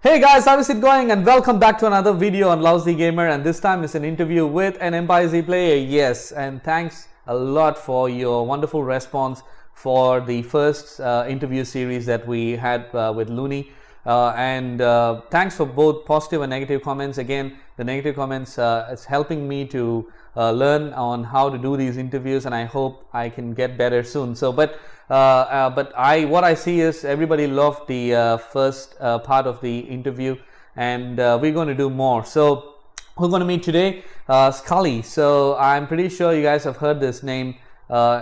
Hey guys, how is it going? And welcome back to another video on Lousy Gamer, and this time it's an interview with an Empire Z player. Yes, and thanks a lot for your wonderful response for the first interview series that we had with Looney. And thanks for both positive and negative comments. Again, the negative comments is helping me to learn on how to do these interviews, and I hope I can get better soon. But what I see is everybody loved the first part of the interview, and we're going to do more. So we're going to meet today Skully. So I'm pretty sure you guys have heard this name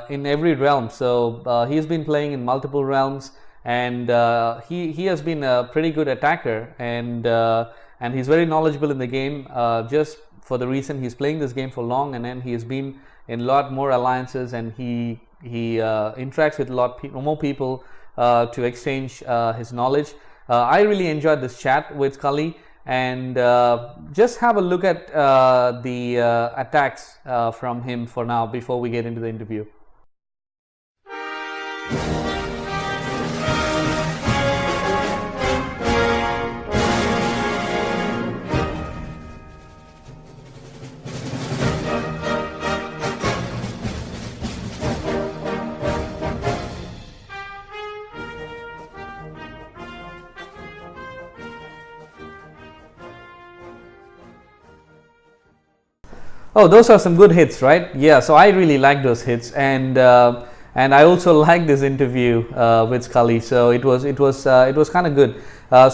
in every realm. So he's been playing in multiple realms, and he has been a pretty good attacker, and he's very knowledgeable in the game, just for the reason he's playing this game for long, and then he has been in a lot more alliances, and he interacts with a lot more people to exchange his knowledge. I really enjoyed this chat with Skully, and just have a look at the attacks from him for now before we get into the interview. Oh, those are some good hits, right? Yeah, so I really like those hits, and I also like this interview with Skully. So it was kind of good.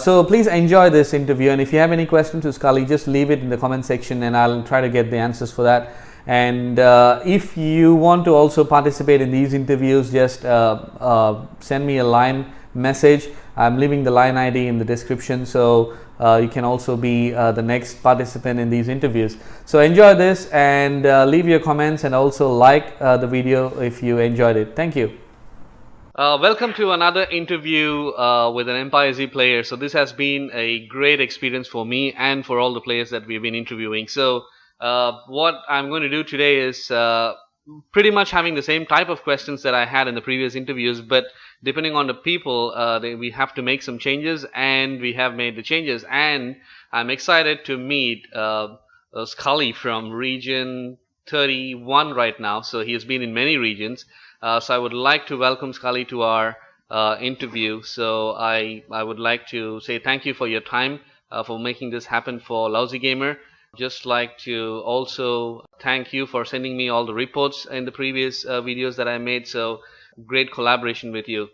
So please enjoy this interview, and if you have any questions to Skully, just leave it in the comment section, and I'll try to get the answers for that. And if you want to also participate in these interviews, just send me a line message. I'm leaving the line ID in the description, so you can also be the next participant in these interviews. So enjoy this, and leave your comments, and also like the video if you enjoyed it. Thank you. Welcome to another interview with an Empire Z player. So this has been a great experience for me and for all the players that we've been interviewing. So what I'm going to do today is pretty much having the same type of questions that I had in the previous interviews, but depending on the people, we have to make some changes, and we have made the changes. And I'm excited to meet Skully from region 31 right now. So he has been in many regions. So I would like to welcome Skully to our interview. So I would like to say thank you for your time, for making this happen for Lousy Gamer. Just like to also thank you for sending me all the reports in the previous videos that I made. So great collaboration with you.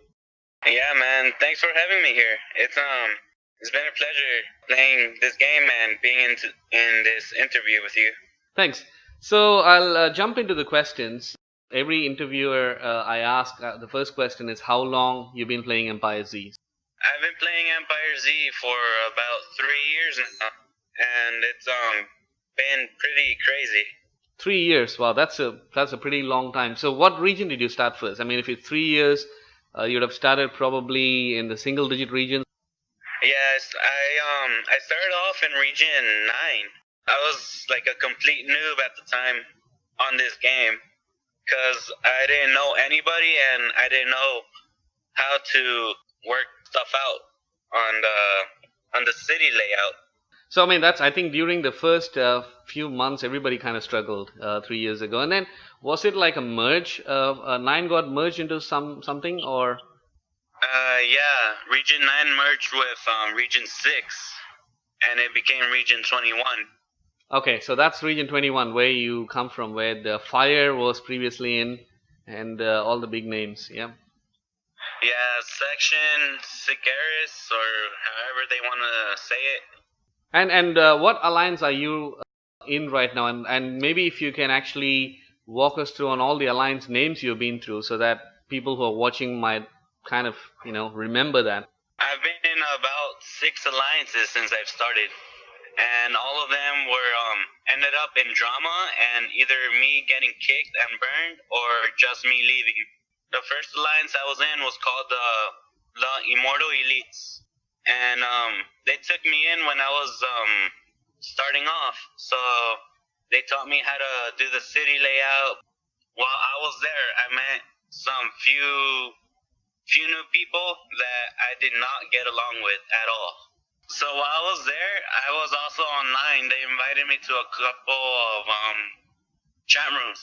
Yeah, man. Thanks for having me here. It's been a pleasure playing this game and being in this interview with you. Thanks. So I'll jump into the questions. Every interviewer I ask, the first question is how long you've been playing Empire Z. I've been playing Empire Z for about 3 years now, and it's been pretty crazy. 3 years. Wow, that's a pretty long time. So what region did you start first? I mean, if it's 3 years, you'd have started probably in the single digit region. Yes, I started off in region 9. I was like a complete noob at the time on this game, because I didn't know anybody, and I didn't know how to work stuff out on the city layout. So I mean, I think during the first few months, everybody kind of struggled 3 years ago. And then was it like a merge? 9 got merged into something, or? Yeah, region 9 merged with region 6, and it became region 21. Okay, so that's region 21, where you come from, where the fire was previously in, and all the big names. Yeah. Yeah, section Sicaris, or however they want to say it. And what alliance are you in right now? And maybe if you can actually walk us through on all the alliance names you've been through, so that people who are watching might kind of remember that. I've been in about 6 alliances since I've started, and all of them were ended up in drama, and either me getting kicked and burned, or just me leaving. The first alliance I was in was called the Immortal Elites, and they took me in when I was starting off. So they taught me how to do the city layout. While I was there, I met some few new people that I did not get along with at all. So while I was there, I was also online. They invited me to a couple of chat rooms,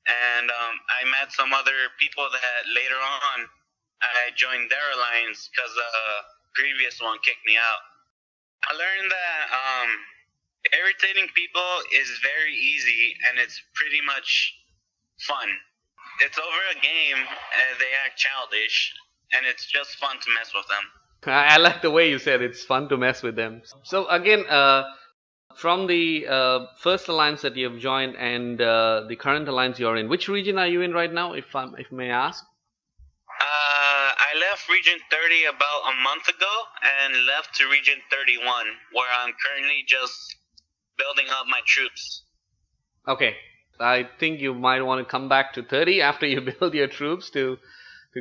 and I met some other people that later on I joined their alliance because the previous one kicked me out. I learned that irritating people is very easy and it's pretty much fun. It's over a game and they act childish and it's just fun to mess with them. I like the way you said it's fun to mess with them. So again, from the first alliance that you have joined and the current alliance you're in, which region are you in right now, if may I ask? I left Region 30 about a month ago and left to Region 31, where I'm currently just building up my troops. Okay, I think you might want to come back to 30 after you build your troops to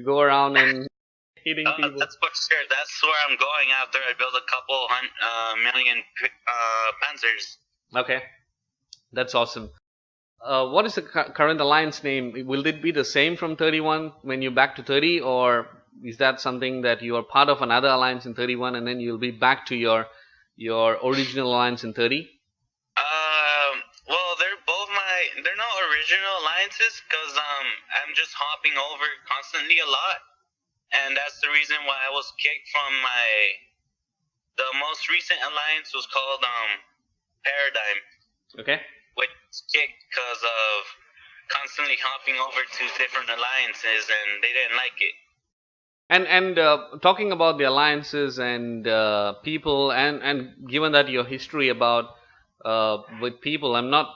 go around and hitting people. That's for sure. That's where I'm going after I build a couple million panzers. Okay, that's awesome. What is the current alliance name? Will it be the same from 31 when you're back to 30, or is that something that you are part of another alliance in 31 and then you'll be back to your original alliance in 30? Well, they're not original alliances because I'm just hopping over constantly a lot, and that's the reason why I was kicked from the most recent alliance was called Paradigm. Okay. Which kicked because of constantly hopping over to different alliances, and they didn't like it. And talking about the alliances and people, and given that your history about with people, I'm not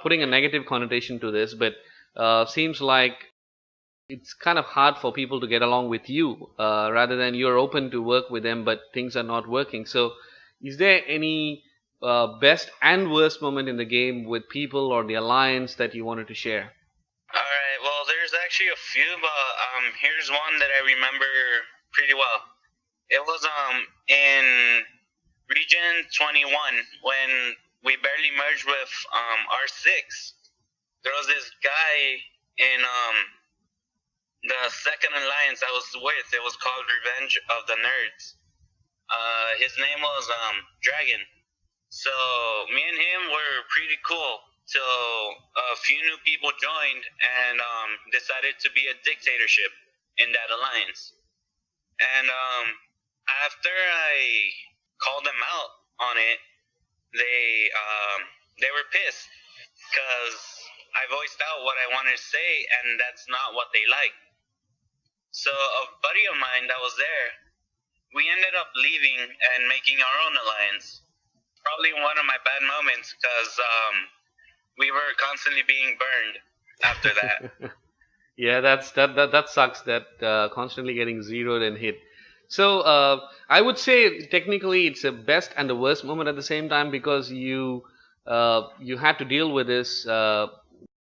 putting a negative connotation to this, but seems like it's kind of hard for people to get along with you, rather than you're open to work with them, but things are not working. So, is there any best and worst moment in the game with people or the alliance that you wanted to share? Alright, well, there's actually a few, but here's one that I remember pretty well. It was in Region 21 when we barely merged with R6. There was this guy in the second alliance I was with. It was called Revenge of the Nerds. His name was Dragon. So me and him were pretty cool till a few new people joined and decided to be a dictatorship in that alliance. And after I called them out on it, they were pissed because I voiced out what I wanted to say, and that's not what they liked. So a buddy of mine that was there, we ended up leaving and making our own alliance. Probably one of my bad moments because we were constantly being burned after that. Yeah, that sucks. That constantly getting zeroed and hit. So I would say technically it's a best and the worst moment at the same time, because you had to deal with this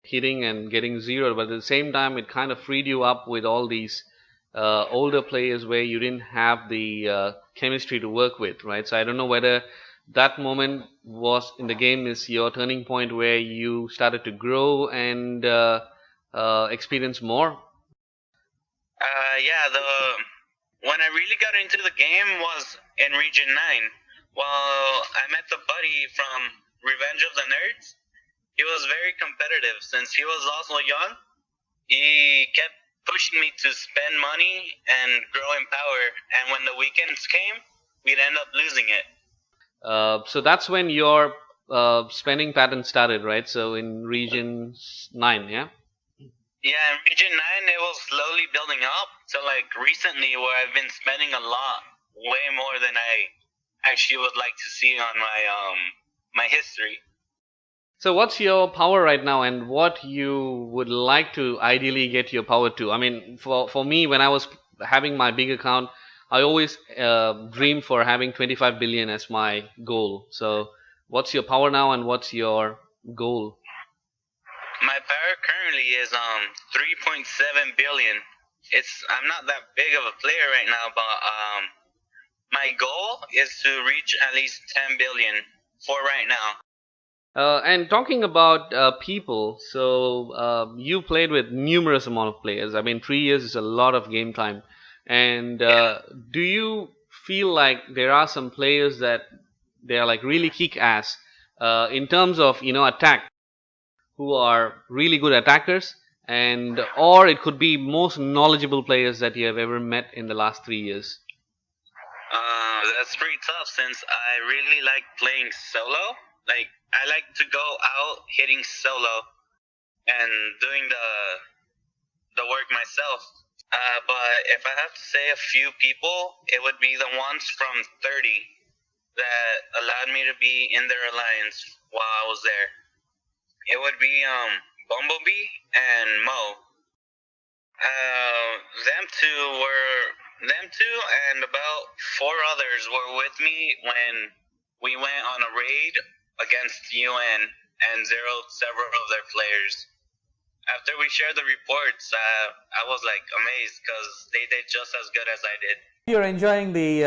hitting and getting zeroed, but at the same time it kind of freed you up with all these older players where you didn't have the chemistry to work with, right? So I don't know whether that moment was in the game is your turning point where you started to grow and experience more. Yeah, when I really got into the game was in Region 9. Well, I met the buddy from Revenge of the Nerds. He was very competitive since he was also young. He kept pushing me to spend money and grow in power, and when the weekends came, we'd end up losing it. So that's when your spending pattern started, right? So in Region 9, yeah? Yeah, in Region 9, it was slowly building up to like recently where I've been spending a lot, way more than I actually would like to see on my history. So what's your power right now, and what you would like to ideally get your power to? I mean, for me, when I was having my big account, I always dreamed for having 25 billion as my goal. So what's your power now, and what's your goal? My power currently is 3.7 billion. I'm not that big of a player right now, but my goal is to reach at least 10 billion for right now. And talking about people, so you played with numerous amount of players. I mean, 3 years is a lot of game time. And do you feel like there are some players that they are like really kick ass in terms of attack, who are really good attackers, and or it could be most knowledgeable players that you have ever met in the last 3 years? That's pretty tough since I really like playing solo. Like I like to go out hitting solo and doing the work myself. But if I have to say a few people, it would be the ones from 30 that allowed me to be in their alliance while I was there. It would be Bumblebee and Mo. Them two and about four others were with me when we went on a raid against UN and zeroed several of their players. After we shared the reports, I was like amazed because they did just as good as I did. If you're enjoying the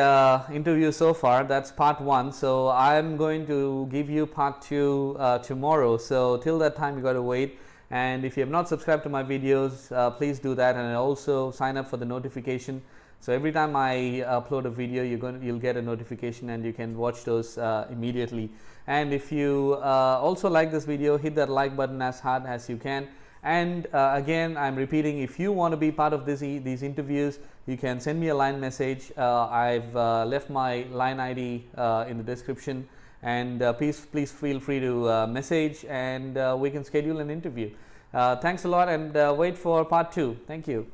interview so far, that's part 1. So I'm going to give you part 2 tomorrow. So till that time, you got to wait. And if you have not subscribed to my videos, please do that, and also sign up for the notification. So every time I upload a video, you'll get a notification, and you can watch those immediately. And if you also like this video, hit that like button as hard as you can. And again, I'm repeating, if you want to be part of these interviews, you can send me a line message. I've left my line ID in the description, and please feel free to message, and we can schedule an interview. Thanks a lot, and wait for part 2. Thank you.